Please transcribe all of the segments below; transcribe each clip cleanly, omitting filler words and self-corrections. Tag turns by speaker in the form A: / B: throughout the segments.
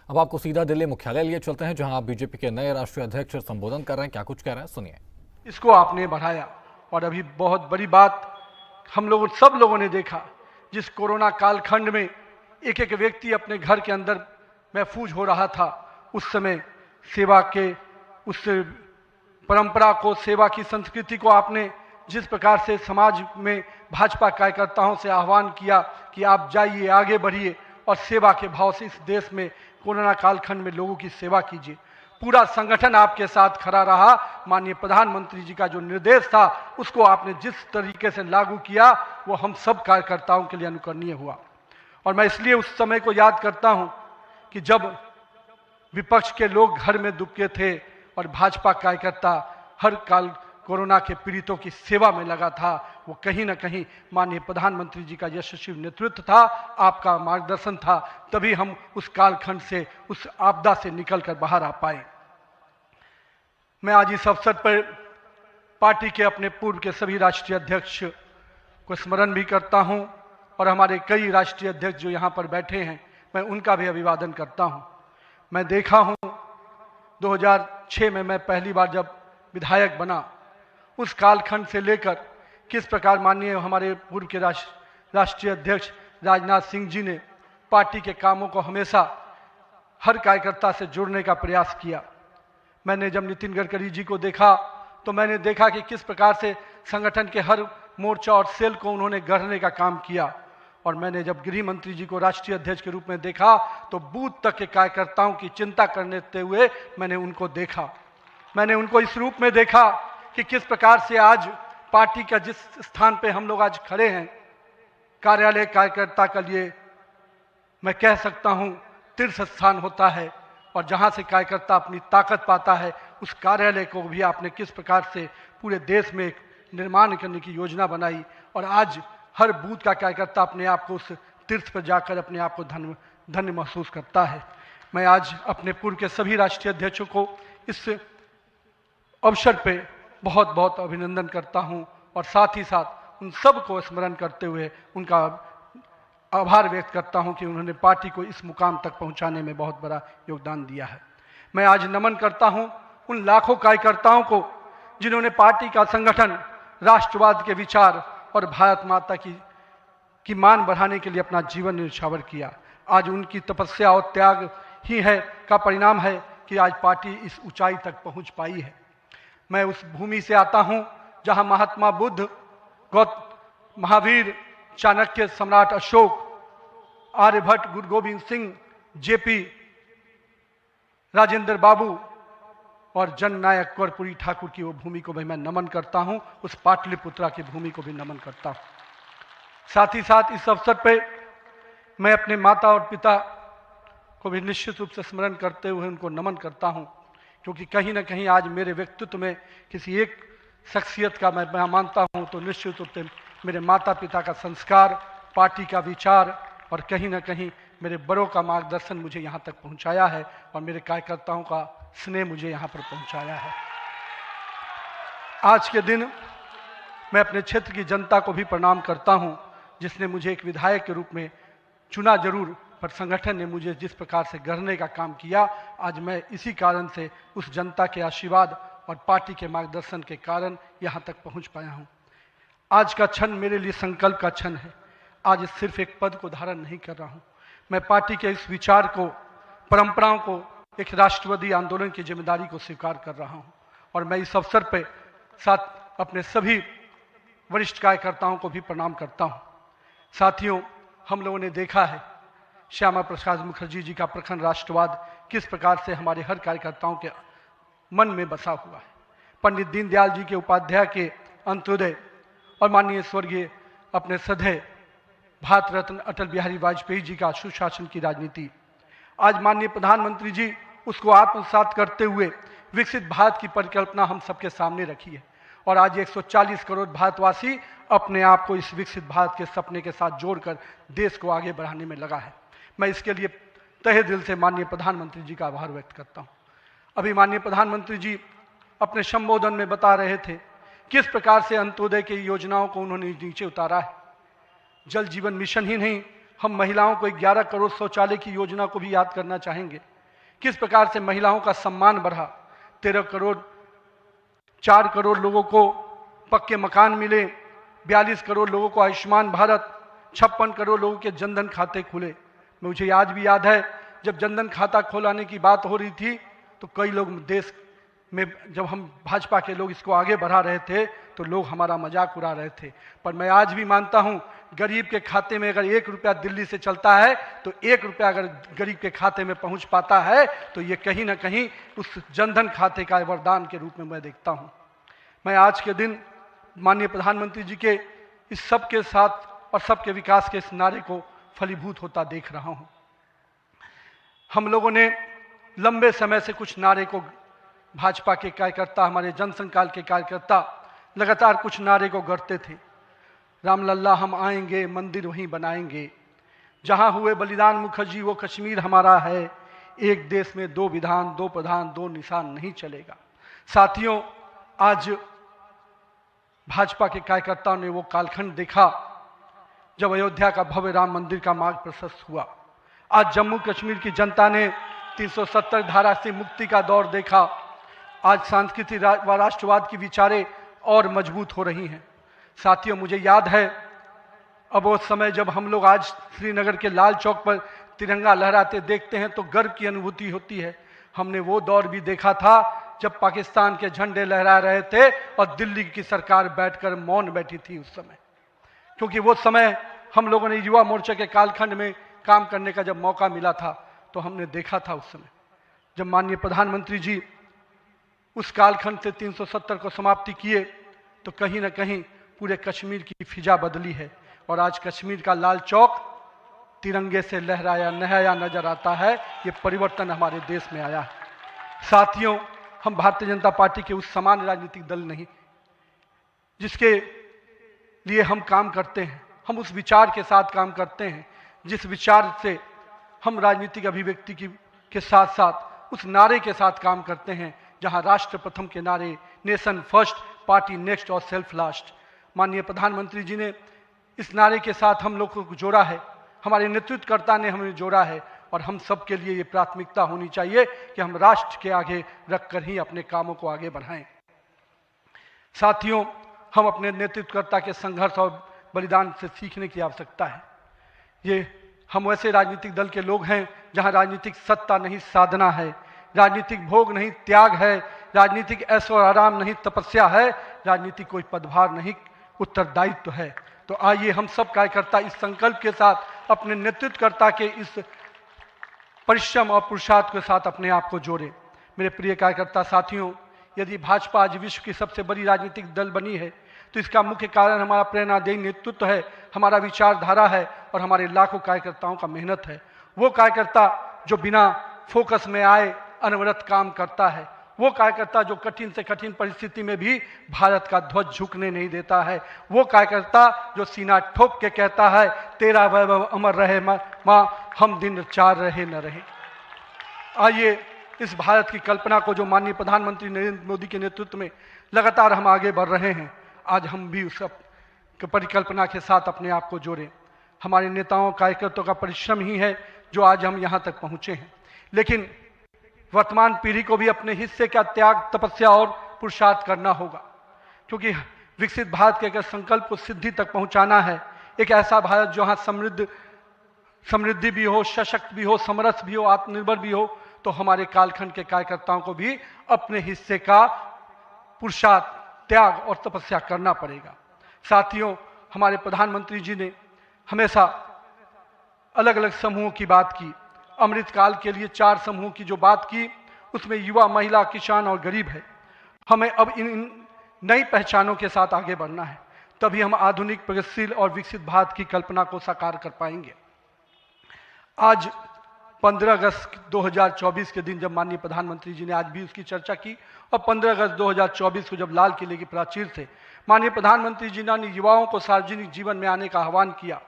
A: अब आपको सीधा दिल्ली मुख्यालय लिए चलते हैं, जहां आप बीजेपी के नए राष्ट्रीय अध्यक्ष संबोधन कर रहे हैं। क्या कुछ कह रहे हैं, सुनिए।
B: इसको आपने बढ़ाया और अभी बहुत बड़ी बात हम लोग सब लोगों ने देखा, जिस कोरोना कालखंड में एक एक व्यक्ति अपने घर के अंदर महफूज हो रहा था, उस समय सेवा के उस परंपरा को, सेवा की संस्कृति को आपने जिस प्रकार से समाज में भाजपा कार्यकर्ताओं से आह्वान किया कि आप जाइए, आगे बढ़िए और सेवा के भाव से इस देश में कोरोना कालखंड में लोगों की सेवा कीजिए। पूरा संगठन आपके साथ खड़ा रहा। माननीय प्रधानमंत्री जी का जो निर्देश था उसको आपने जिस तरीके से लागू किया वो हम सब कार्यकर्ताओं के लिए अनुकरणीय हुआ। और मैं इसलिए उस समय को याद करता हूं कि जब विपक्ष के लोग घर में दुबके थे और भाजपा कार्यकर्ता हर काल कोरोना के पीड़ितों की सेवा में लगा था, वो कहीं ना कहीं माननीय प्रधानमंत्री जी का यशस्वी नेतृत्व था, आपका मार्गदर्शन था, तभी हम उस कालखंड से, उस आपदा से निकलकर बाहर आ पाए। मैं आज इस अवसर पर पार्टी के अपने पूर्व के सभी राष्ट्रीय अध्यक्ष को स्मरण भी करता हूं और हमारे कई राष्ट्रीय अध्यक्ष जो यहाँ पर बैठे हैं, मैं उनका भी अभिवादन करता हूं। मैं देखा हूं 2006 में मैं पहली बार जब विधायक बना, उस कालखंड से लेकर किस प्रकार माननीय हमारे पूर्व के राष्ट्रीय अध्यक्ष राजनाथ सिंह जी ने पार्टी के कामों को हमेशा हर कार्यकर्ता से जुड़ने का प्रयास किया। मैंने जब नितिन गडकरी जी को देखा तो मैंने देखा कि किस प्रकार से संगठन के हर मोर्चा और सेल को उन्होंने गढ़ने का काम किया। और मैंने जब गृह मंत्री जी को राष्ट्रीय अध्यक्ष के रूप में देखा तो बूथ तक के कार्यकर्ताओं की चिंता करते हुए मैंने उनको देखा। मैंने उनको इस रूप में देखा कि किस प्रकार से आज पार्टी का जिस स्थान पे हम लोग आज खड़े हैं, कार्यालय कार्यकर्ता के लिए मैं कह सकता हूं तीर्थ स्थान होता है, और जहां से कार्यकर्ता अपनी ताकत पाता है, उस कार्यालय को भी आपने किस प्रकार से पूरे देश में एक निर्माण करने की योजना बनाई। और आज हर बूथ का कार्यकर्ता अपने आप को उस तीर्थ पर जाकर अपने आप को धन्य महसूस करता है। मैं आज अपने पूर्व के सभी राष्ट्रीय अध्यक्षों को इस अवसर पे बहुत बहुत अभिनंदन करता हूं और साथ ही साथ उन सब को स्मरण करते हुए उनका आभार व्यक्त करता हूं कि उन्होंने पार्टी को इस मुकाम तक पहुंचाने में बहुत बड़ा योगदान दिया है। मैं आज नमन करता हूं उन लाखों कार्यकर्ताओं को जिन्होंने पार्टी का संगठन, राष्ट्रवाद के विचार और भारत माता की मान बढ़ाने के लिए अपना जीवन न्यौछावर किया। आज उनकी तपस्या और त्याग ही है का परिणाम है कि आज पार्टी इस ऊंचाई तक पहुंच पाई है। मैं उस भूमि से आता हूं जहां महात्मा बुद्ध, महावीर, चाणक्य, सम्राट अशोक, आर्यभट्ट, गुरु गोविंद सिंह, जेपी, राजेंद्र बाबू और जननायक कर्पूरी ठाकुर की वो भूमि को भी मैं नमन करता हूं। उस पाटलिपुत्रा की भूमि को भी नमन करता हूं। साथ ही साथ इस अवसर पे मैं अपने माता और पिता को भी निश्चित रूप से स्मरण करते हुए उनको नमन करता हूं, क्योंकि कहीं ना कहीं आज मेरे व्यक्तित्व में किसी एक शख्सियत का मैं मानता हूं तो निश्चित रूप से मेरे माता पिता का संस्कार, पार्टी का विचार और कहीं ना कहीं मेरे बड़ों का मार्गदर्शन मुझे यहाँ तक पहुँचाया है और मेरे कार्यकर्ताओं का स्नेह मुझे यहाँ पर पहुँचाया है। आज के दिन मैं अपने क्षेत्र की जनता को भी प्रणाम करता हूँ, जिसने मुझे एक विधायक के रूप में चुना जरूर, पर संगठन ने मुझे जिस प्रकार से गढ़ने का काम किया, आज मैं इसी कारण से उस जनता के आशीर्वाद और पार्टी के मार्गदर्शन के कारण यहाँ तक पहुँच पाया हूँ। आज का क्षण मेरे लिए संकल्प का क्षण है। आज सिर्फ एक पद को धारण नहीं कर रहा हूँ, मैं पार्टी के इस विचार को, परंपराओं को, एक राष्ट्रवादी आंदोलन की जिम्मेदारी को स्वीकार कर रहा हूँ। और मैं इस अवसर पर साथ अपने सभी वरिष्ठ कार्यकर्ताओं को भी प्रणाम करता हूँ। साथियों, हम लोगों ने देखा है श्यामा प्रसाद मुखर्जी जी का प्रखर राष्ट्रवाद किस प्रकार से हमारे हर कार्यकर्ताओं के मन में बसा हुआ है। पंडित दीनदयाल जी के उपाध्याय के अंत्योदय और माननीय स्वर्गीय अपने सधे भारत रत्न अटल बिहारी वाजपेयी जी का सुशासन की राजनीति, आज माननीय प्रधानमंत्री जी उसको आत्मसात करते हुए विकसित भारत की परिकल्पना हम सबके सामने रखी है। और आज 140 करोड़ भारतवासी अपने आप को इस विकसित भारत के सपने के साथ जोड़कर देश को आगे बढ़ाने में लगा है। मैं इसके लिए तहे दिल से माननीय प्रधानमंत्री जी का आभार व्यक्त करता हूँ। अभी माननीय प्रधानमंत्री जी अपने संबोधन में बता रहे थे किस प्रकार से अंत्योदय की योजनाओं को उन्होंने नीचे उतारा है। जल जीवन मिशन ही नहीं, हम महिलाओं को 11 करोड़ शौचालय की योजना को भी याद करना चाहेंगे। किस प्रकार से महिलाओं का सम्मान बढ़ा। 13 करोड़ 4 करोड़ लोगों को पक्के मकान मिले, 42 करोड़ लोगों को आयुष्मान भारत, 56 करोड़ लोगों के जनधन खाते खुले। मुझे आज भी याद है जब जनधन खाता खोलाने की बात हो रही थी तो कई लोग देश में, जब हम भाजपा के लोग इसको आगे बढ़ा रहे थे तो लोग हमारा मजाक उड़ा रहे थे। पर मैं आज भी मानता हूं गरीब के खाते में अगर 1 रुपया दिल्ली से चलता है तो 1 रुपया अगर गरीब के खाते में पहुंच पाता है तो ये कहीं ना कहीं उस जनधन खाते का वरदान के रूप में मैं देखता हूं। मैं आज के दिन माननीय प्रधानमंत्री जी के इस सब के साथ और सबके विकास के इस नारे को फलीभूत होता देख रहा हूं। हम लोगों ने लंबे समय से कुछ नारे को, भाजपा के कार्यकर्ता, हमारे जनसंकाल के कार्यकर्ता लगातार कुछ नारे को गढ़ते थे। रामलल्ला हम आएंगे, मंदिर वहीं बनाएंगे, जहां हुए बलिदान मुखर्जी वो कश्मीर हमारा है, एक देश में 2 विधान 2 प्रधान 2 निशान नहीं चलेगा। साथियों, आज भाजपा के कार्यकर्ताओं ने वो कालखंड देखा जब अयोध्या का भव्य राम मंदिर का मार्ग प्रशस्त हुआ। आज जम्मू कश्मीर की जनता ने 370 धारा से मुक्ति का दौर देखा। आज सांस्कृतिक व राष्ट्रवाद की विचारें और मजबूत हो रही हैं। साथियों, मुझे याद है अब वो समय जब हम लोग आज श्रीनगर के लाल चौक पर तिरंगा लहराते देखते हैं तो गर्व की अनुभूति होती है। हमने वो दौर भी देखा था जब पाकिस्तान के झंडे लहरा रहे थे और दिल्ली की सरकार बैठकर मौन बैठी थी उस समय, क्योंकि वो समय हम लोगों ने युवा मोर्चा के कालखंड में काम करने का जब मौका मिला था तो हमने देखा था उस समय जब माननीय प्रधानमंत्री जी उस कालखंड से 370 को समाप्ति किए तो कहीं ना कहीं पूरे कश्मीर की फिजा बदली है और आज कश्मीर का लाल चौक तिरंगे से लहराया नहाया नजर आता है। ये परिवर्तन हमारे देश में आया है। साथियों, हम भारतीय जनता पार्टी के उस समान राजनीतिक दल नहीं जिसके लिए हम काम करते हैं, हम उस विचार के साथ काम करते हैं जिस विचार से हम राजनीतिक अभिव्यक्ति के साथ साथ उस नारे के साथ काम करते हैं जहां राष्ट्र प्रथम के नारे, नेशन फर्स्ट, पार्टी नेक्स्ट और सेल्फ लास्ट, माननीय प्रधानमंत्री जी ने इस नारे के साथ हम लोग को जोड़ा है, हमारे नेतृत्वकर्ता ने हमें जोड़ा है और हम सब के लिए ये प्राथमिकता होनी चाहिए कि हम राष्ट्र के आगे रखकर ही अपने कामों को आगे बढ़ाएं। साथियों, हम अपने नेतृत्वकर्ता के संघर्ष और बलिदान से सीखने की आवश्यकता है। ये हम वैसे राजनीतिक दल के लोग हैं जहां राजनीतिक सत्ता नहीं साधना है, राजनीतिक भोग नहीं त्याग है, राजनीतिक ऐशो आराम नहीं तपस्या है, राजनीतिक कोई पदभार नहीं उत्तरदायित्व है। तो आइए हम सब कार्यकर्ता इस संकल्प के साथ अपने नेतृत्वकर्ता के इस परिश्रम और पुरुषार्थ के साथ अपने आप को जोड़े। मेरे प्रिय कार्यकर्ता साथियों, यदि भाजपा आज विश्व की सबसे बड़ी राजनीतिक दल बनी है तो इसका मुख्य कारण हमारा प्रेरणादायी नेतृत्व है, हमारा विचारधारा है और हमारे लाखों कार्यकर्ताओं का मेहनत है। वो कार्यकर्ता जो बिना फोकस में आए अनवरत काम करता है, वो कार्यकर्ता जो कठिन से कठिन परिस्थिति में भी भारत का ध्वज झुकने नहीं देता है, वो कार्यकर्ता जो सीना ठोक के कहता है तेरा वैभव अमर रहे माँ, हम दिन 4 रहे न रहे। आइए इस भारत की कल्पना को जो माननीय प्रधानमंत्री नरेंद्र मोदी के नेतृत्व में लगातार हम आगे बढ़ रहे हैं, आज हम भी उस परिकल्पना के साथ अपने आप को जोड़ें। हमारे नेताओं कार्यकर्ताओं का परिश्रम ही है जो आज हम यहाँ तक पहुँचे हैं, लेकिन वर्तमान पीढ़ी को भी अपने हिस्से का त्याग, तपस्या और पुरुषार्थ करना होगा, क्योंकि विकसित भारत के अगर संकल्प को सिद्धि तक पहुंचाना है, एक ऐसा भारत जहां समृद्धि भी हो, सशक्त भी हो, समरस भी हो, आत्मनिर्भर भी हो, तो हमारे कालखंड के कार्यकर्ताओं को भी अपने हिस्से का पुरुषार्थ, त्याग और तपस्या करना पड़ेगा। साथियों, हमारे प्रधानमंत्री जी ने हमेशा अलग अलग समूहों की बात की। अमृतकाल के लिए 4 समूहों की जो बात की उसमें युवा, महिला, किसान और गरीब है। हमें अब इन नई पहचानों के साथ आगे बढ़ना है, तभी हम आधुनिक, प्रगतिशील और विकसित भारत की कल्पना को साकार कर पाएंगे। आज 15 अगस्त 2024 के दिन जब माननीय प्रधानमंत्री जी ने आज भी उसकी चर्चा की और 15 अगस्त 2024 को जब लाल किले की प्राचीर से माननीय प्रधानमंत्री जी ने युवाओं को सार्वजनिक जीवन में आने का आह्वान किया,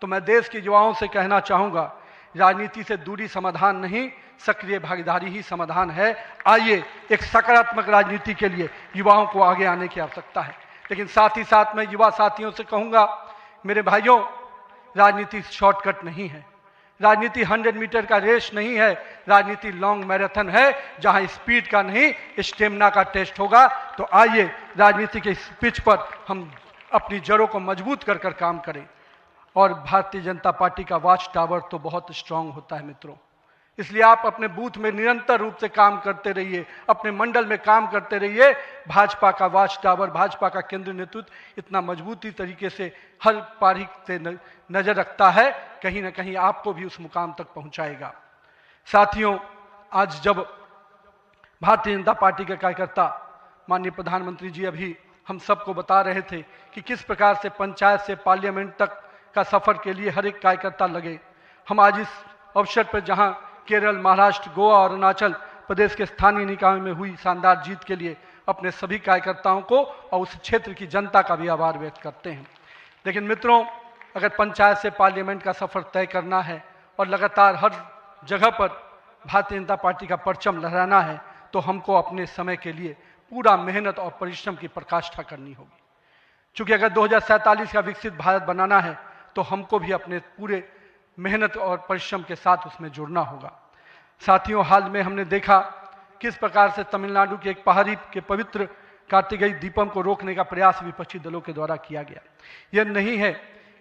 B: तो मैं देश के युवाओं से कहना चाहूँगा, राजनीति से दूरी समाधान नहीं, सक्रिय भागीदारी ही समाधान है। आइए एक सकारात्मक राजनीति के लिए युवाओं को आगे आने की आवश्यकता है। लेकिन साथ ही साथ मैं युवा साथियों से कहूँगा, मेरे भाइयों, राजनीति शॉर्टकट नहीं है। राजनीति 100 मीटर का रेस नहीं है, राजनीति लॉन्ग मैराथन है, जहां स्पीड का नहीं स्टेमिना का टेस्ट होगा। तो आइए राजनीति के इस पिच पर हम अपनी जड़ों को मजबूत कर कर काम करें। और भारतीय जनता पार्टी का वॉच टावर तो बहुत स्ट्रांग होता है मित्रों, इसलिए आप अपने बूथ में निरंतर रूप से काम करते रहिए, अपने मंडल में काम करते रहिए। भाजपा का वॉच टावर, भाजपा का केंद्रीय नेतृत्व इतना मजबूती तरीके से हर पारी से नजर रखता है, कहीं ना कहीं आपको भी उस मुकाम तक पहुंचाएगा। साथियों, आज जब भारतीय जनता पार्टी के कार्यकर्ता माननीय प्रधानमंत्री जी अभी हम सबको बता रहे थे कि किस प्रकार से पंचायत से पार्लियामेंट तक का सफर के लिए हर एक कार्यकर्ता लगे, हम आज इस अवसर पर जहां केरल, महाराष्ट्र, गोवा और अरुणाचल प्रदेश के स्थानीय निकायों में हुई शानदार जीत के लिए अपने सभी कार्यकर्ताओं को और उस क्षेत्र की जनता का भी आभार व्यक्त करते हैं। लेकिन मित्रों, अगर पंचायत से पार्लियामेंट का सफर तय करना है और लगातार हर जगह पर भारतीय जनता पार्टी का परचम लहराना है, तो हमको अपने समय के लिए पूरा मेहनत और परिश्रम की पराकाष्ठा करनी होगी। चूंकि अगर 2047 का विकसित भारत बनाना है, तो हमको भी अपने पूरे मेहनत और परिश्रम के साथ उसमें जुड़ना होगा। साथियों, हाल में हमने देखा किस प्रकार से तमिलनाडु के एक पहाड़ी के पवित्र कार्तिकेय दीपम को रोकने का प्रयास विपक्षी दलों के द्वारा किया गया। यह नहीं है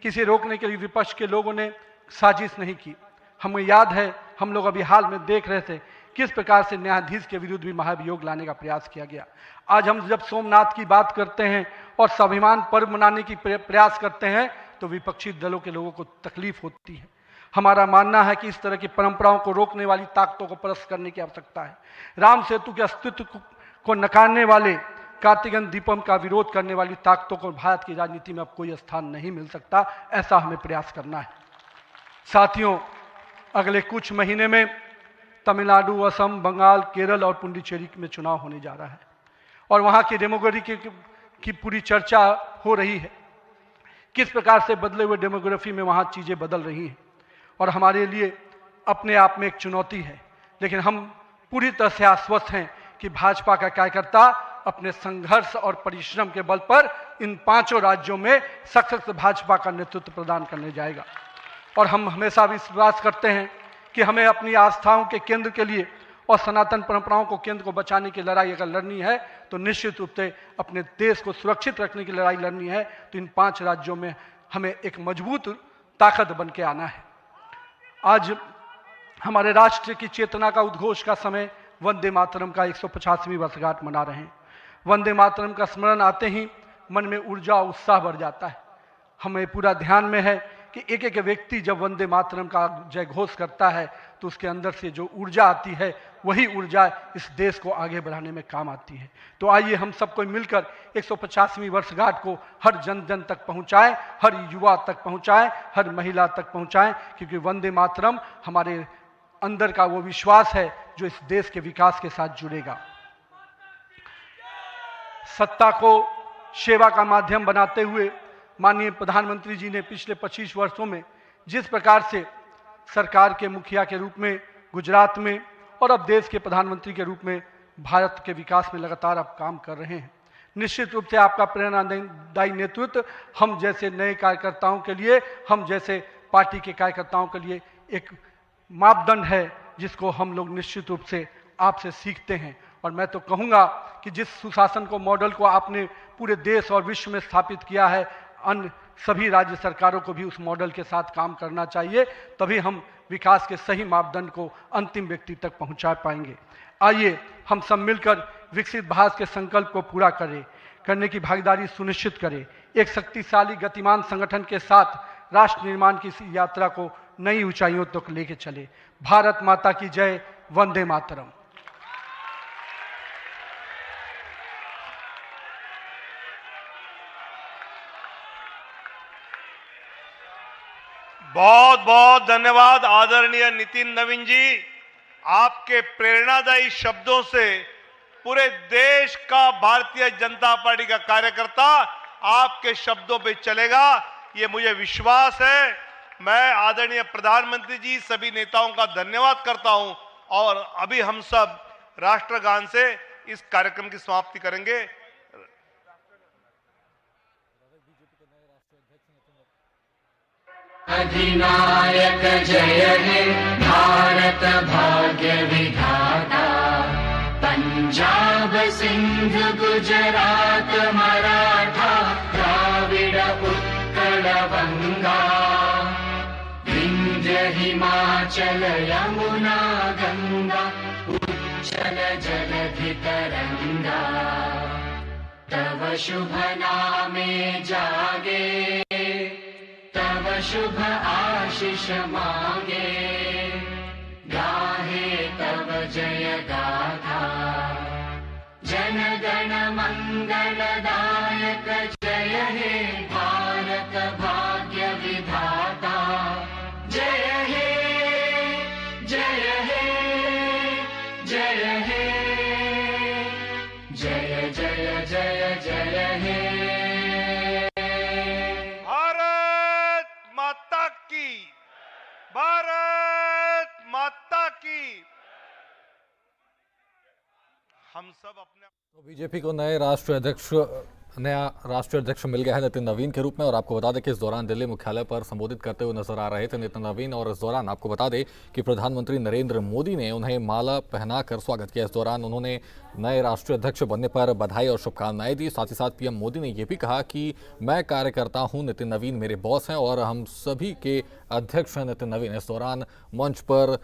B: किसी रोकने के लिए विपक्ष के लोगों ने साजिश नहीं की। हमें याद है, हम लोग अभी हाल में देख रहे थे किस प्रकार से न्यायाधीश के विरुद्ध भी महाभियोग लाने का प्रयास किया गया। आज हम जब सोमनाथ की बात करते हैं और स्वाभिमान पर्व मनाने की प्रयास करते हैं, तो विपक्षी दलों के लोगों को तकलीफ होती है। हमारा मानना है कि इस तरह की परंपराओं को रोकने वाली ताकतों को परास्त करने की आवश्यकता है। राम सेतु के अस्तित्व को नकारने वाले, कार्तिकेय दीपम का विरोध करने वाली ताकतों को भारत की राजनीति में अब कोई स्थान नहीं मिल सकता, ऐसा हमें प्रयास करना है। साथियों, अगले कुछ महीने में तमिलनाडु, असम, बंगाल, केरल और पुडुचेरी में चुनाव होने जा रहा है और वहां की डेमोग्राफी की पूरी चर्चा हो रही है। किस प्रकार से बदले हुए डेमोग्राफी में वहां चीजें बदल रही हैं और हमारे लिए अपने आप में एक चुनौती है। लेकिन हम पूरी तरह से आश्वस्त हैं कि भाजपा का कार्यकर्ता अपने संघर्ष और परिश्रम के बल पर इन 5 राज्यों में सशक्त भाजपा का नेतृत्व प्रदान करने जाएगा। और हम हमेशा विश्वास करते हैं कि हमें अपनी आस्थाओं के केंद्र के लिए और सनातन परंपराओं को केंद्र को बचाने की लड़ाई अगर लड़नी है, तो निश्चित रूप से अपने देश को सुरक्षित रखने की लड़ाई लड़नी है, तो इन 5 राज्यों में हमें एक मजबूत ताकत बन के आना है। आज हमारे राष्ट्र की चेतना का उद्घोष का समय, वंदे मातरम का 150वीं वर्षगांठ मना रहे हैं। वंदे मातरम का स्मरण आते ही मन में ऊर्जा और उत्साह बढ़ जाता है। हमें पूरा ध्यान में है कि एक एक व्यक्ति जब वंदे मातरम का जय घोष करता है, तो उसके अंदर से जो ऊर्जा आती है, वही ऊर्जा इस देश को आगे बढ़ाने में काम आती है। तो आइए हम सबको मिलकर 150वीं वर्षगांठ को हर जन जन तक पहुंचाएं, हर युवा तक पहुंचाएं, हर महिला तक पहुंचाएं, क्योंकि वंदे मातरम हमारे अंदर का वो विश्वास है जो इस देश के विकास के साथ जुड़ेगा। सत्ता को सेवा का माध्यम बनाते हुए माननीय प्रधानमंत्री जी ने पिछले 25 वर्षों में जिस प्रकार से सरकार के मुखिया के रूप में गुजरात में और अब देश के प्रधानमंत्री के रूप में भारत के विकास में लगातार अब काम कर रहे हैं, निश्चित रूप से आपका प्रेरणादायी नेतृत्व हम जैसे नए कार्यकर्ताओं के लिए, हम जैसे पार्टी के कार्यकर्ताओं के लिए एक मापदंड है जिसको हम लोग निश्चित रूप से आपसे सीखते हैं। और मैं तो कहूँगा कि जिस सुशासन को मॉडल को आपने पूरे देश और विश्व में स्थापित किया है, अन्य सभी राज्य सरकारों को भी उस मॉडल के साथ काम करना चाहिए, तभी हम विकास के सही मापदंड को अंतिम व्यक्ति तक पहुंचा पाएंगे। आइए हम सब मिलकर विकसित भारत के संकल्प को पूरा करने की भागीदारी सुनिश्चित करें। एक शक्तिशाली गतिमान संगठन के साथ राष्ट्र निर्माण की इस यात्रा को नई ऊंचाइयों तक लेके चले। भारत माता की जय। वंदे मातरम।
C: बहुत बहुत धन्यवाद आदरणीय नितिन नवीन जी। आपके प्रेरणादायी शब्दों से पूरे देश का भारतीय जनता पार्टी का कार्यकर्ता आपके शब्दों पे चलेगा, ये मुझे विश्वास है। मैं आदरणीय प्रधानमंत्री जी, सभी नेताओं का धन्यवाद करता हूं और अभी हम सब राष्ट्रगान से इस कार्यक्रम की समाप्ति करेंगे।
D: अधिनायक जय हे भारत भाग्य विधाता। पंजाब सिंध गुजरात मराठा द्राविड उत्कल बंगा। विंध्य हिमाचल यमुना गंगा उच्चल जलधि तरंगा। तव शुभ नामे जागे तव शुभ आशीष मांगे। गाहे तव जय गाथा जन गण मंगलदायक जय हे भारत भाग्य विधाता। जय हे जय हे जय हे जय जय जय जय हे।
C: भारत माता की, भारत माता की। हम सब अपने
A: तो बीजेपी को नया राष्ट्रीय अध्यक्ष मिल गया है नितिन नवीन के रूप में। और आपको बता दें कि इस दौरान दिल्ली मुख्यालय पर संबोधित करते हुए नजर आ रहे थे नितिन नवीन। और इस दौरान आपको बता दें कि प्रधानमंत्री नरेंद्र मोदी ने उन्हें माला पहनाकर स्वागत किया। इस दौरान उन्होंने नए राष्ट्रीय अध्यक्ष बनने पर बधाई और शुभकामनाएं दी। साथ ही साथ पीएम मोदी ने यह भी कहा कि मैं कार्यकर्ता हूं, नितिन नवीन मेरे बॉस हैं और हम सभी के अध्यक्ष हैं नितिन नवीन। इस दौरान मंच पर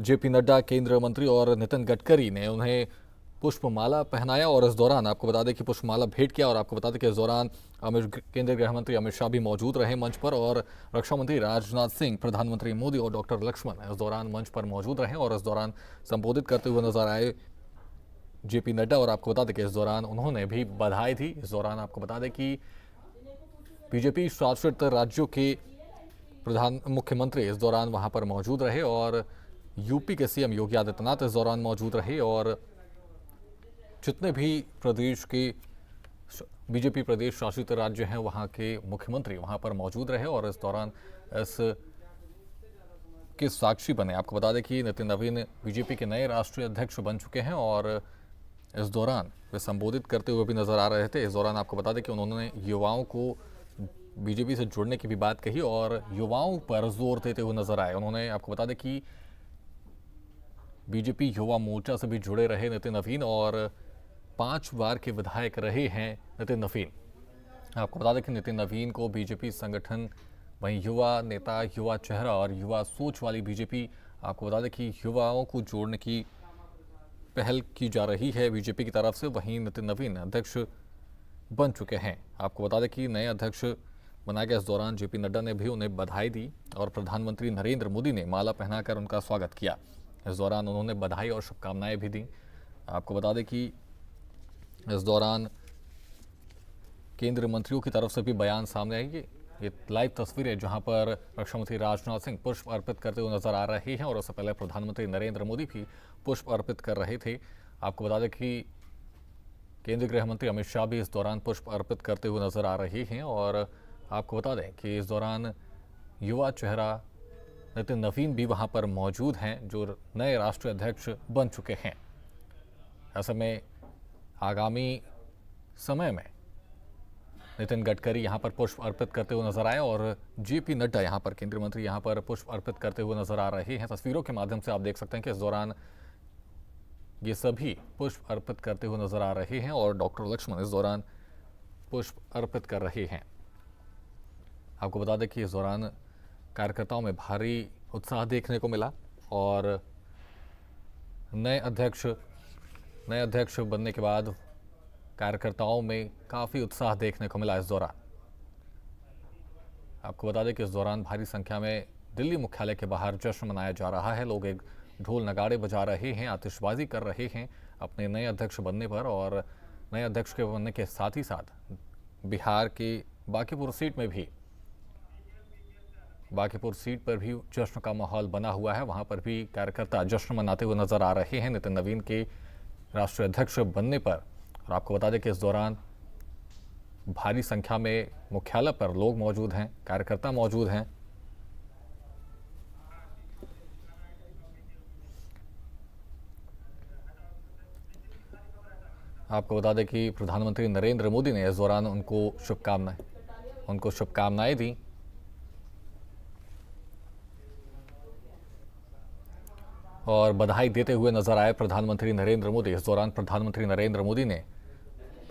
A: जेपी नड्डा, केंद्रीय मंत्री और नितिन गडकरी ने उन्हें पुष्पमाला पहनाया। और इस दौरान आपको बता दें कि पुष्पमाला भेंट किया। और आपको बता दें कि इस दौरान केंद्रीय गृह मंत्री अमित शाह भी मौजूद रहे मंच पर। और रक्षा मंत्री राजनाथ सिंह, प्रधानमंत्री मोदी और डॉक्टर लक्ष्मण इस दौरान मंच पर मौजूद रहे और इस दौरान संबोधित करते हुए नजर आए जेपी नड्डा। और आपको बता दें कि इस दौरान उन्होंने भी बधाई दी। इस दौरान आपको बता दें कि बीजेपी शासित राज्यों के मुख्यमंत्री इस दौरान वहां पर मौजूद रहे और यूपी के सीएम योगी आदित्यनाथ इस दौरान मौजूद रहे। और जितने भी प्रदेश के बीजेपी प्रदेश शासित राज्य हैं वहां के मुख्यमंत्री वहां पर मौजूद रहे और इस दौरान इस के साक्षी बने। आपको बता दें कि नितिन नवीन बीजेपी के नए राष्ट्रीय अध्यक्ष बन चुके हैं और इस दौरान वे संबोधित करते हुए भी नजर आ रहे थे। इस दौरान आपको बता दें कि उन्होंने युवाओं को बीजेपी से जुड़ने की भी बात कही और युवाओं पर जोर देते हुए नजर आए। उन्होंने आपको बता दें कि बीजेपी युवा मोर्चा से भी जुड़े रहे नितिन नवीन और 5 बार के विधायक रहे हैं नितिन नवीन। आपको बता दें कि नितिन नवीन को बीजेपी संगठन, वहीं युवा नेता, युवा चेहरा और युवा सोच वाली बीजेपी, आपको बता दें कि युवाओं को जोड़ने की पहल की जा रही है बीजेपी की तरफ से। वहीं नितिन नवीन अध्यक्ष बन चुके हैं। आपको बता दें कि नए अध्यक्ष बनाए गए। इस दौरान जेपी नड्डा ने भी उन्हें बधाई दी और प्रधानमंत्री नरेंद्र मोदी ने माला पहनाकर उनका स्वागत किया। इस दौरान उन्होंने बधाई और शुभकामनाएं भी दी। आपको बता दें कि इस दौरान केंद्रीय मंत्रियों की तरफ से भी बयान सामने आएंगे। ये लाइव तस्वीरें जहां पर रक्षा मंत्री राजनाथ सिंह पुष्प अर्पित करते हुए नजर आ रहे हैं और उससे पहले प्रधानमंत्री नरेंद्र मोदी भी पुष्प अर्पित कर रहे थे। आपको बता दें कि केंद्रीय गृह मंत्री अमित शाह भी इस दौरान पुष्प अर्पित करते हुए नजर आ रहे हैं। और आपको बता दें कि इस दौरान युवा चेहरा नितिन नवीन भी वहां पर मौजूद हैं जो नए राष्ट्रीय अध्यक्ष बन चुके हैं। ऐसे में आगामी समय में नितिन गडकरी यहां पर पुष्प अर्पित करते हुए नजर आए और जेपी नड्डा यहां पर, केंद्रीय मंत्री यहां पर पुष्प अर्पित करते हुए नजर आ रहे हैं। तस्वीरों के माध्यम से आप देख सकते हैं कि इस दौरान ये सभी पुष्प अर्पित करते हुए नजर आ रहे हैं और डॉक्टर लक्ष्मण इस दौरान पुष्प अर्पित कर रहे हैं। आपको बता दें कि इस दौरान कार्यकर्ताओं में भारी उत्साह देखने को मिला और नए अध्यक्ष बनने के बाद कार्यकर्ताओं में काफ़ी उत्साह देखने को मिला। इस दौरान आपको बता दें कि इस दौरान भारी संख्या में दिल्ली मुख्यालय के बाहर जश्न मनाया जा रहा है। लोग एक ढोल नगाड़े बजा रहे हैं, आतिशबाजी कर रहे हैं अपने नए अध्यक्ष बनने पर। और नए अध्यक्ष के बनने के साथ ही साथ बिहार की बांकीपुर सीट पर भी जश्न का माहौल बना हुआ है। वहां पर भी कार्यकर्ता जश्न मनाते हुए नजर आ रहे हैं नितिन नवीन के राष्ट्रीय अध्यक्ष बनने पर। और आपको बता दें कि इस दौरान भारी संख्या में मुख्यालय पर लोग मौजूद हैं, कार्यकर्ता मौजूद हैं। आपको बता दें कि प्रधानमंत्री नरेंद्र मोदी ने इस दौरान उनको शुभकामनाएं दी। और बधाई देते हुए नजर आए प्रधानमंत्री नरेंद्र मोदी। इस दौरान प्रधानमंत्री नरेंद्र मोदी ने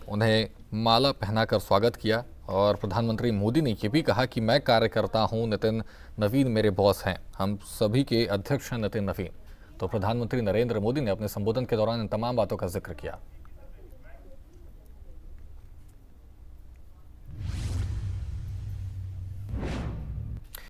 A: उन्हें माला पहनाकर स्वागत किया और प्रधानमंत्री मोदी ने ये भी कहा कि मैं कार्य करता हूं, नितिन नवीन मेरे बॉस हैं, हम सभी के अध्यक्ष हैं नितिन नवीन। तो प्रधानमंत्री नरेंद्र मोदी ने अपने संबोधन के दौरान इन तमाम बातों का जिक्र किया।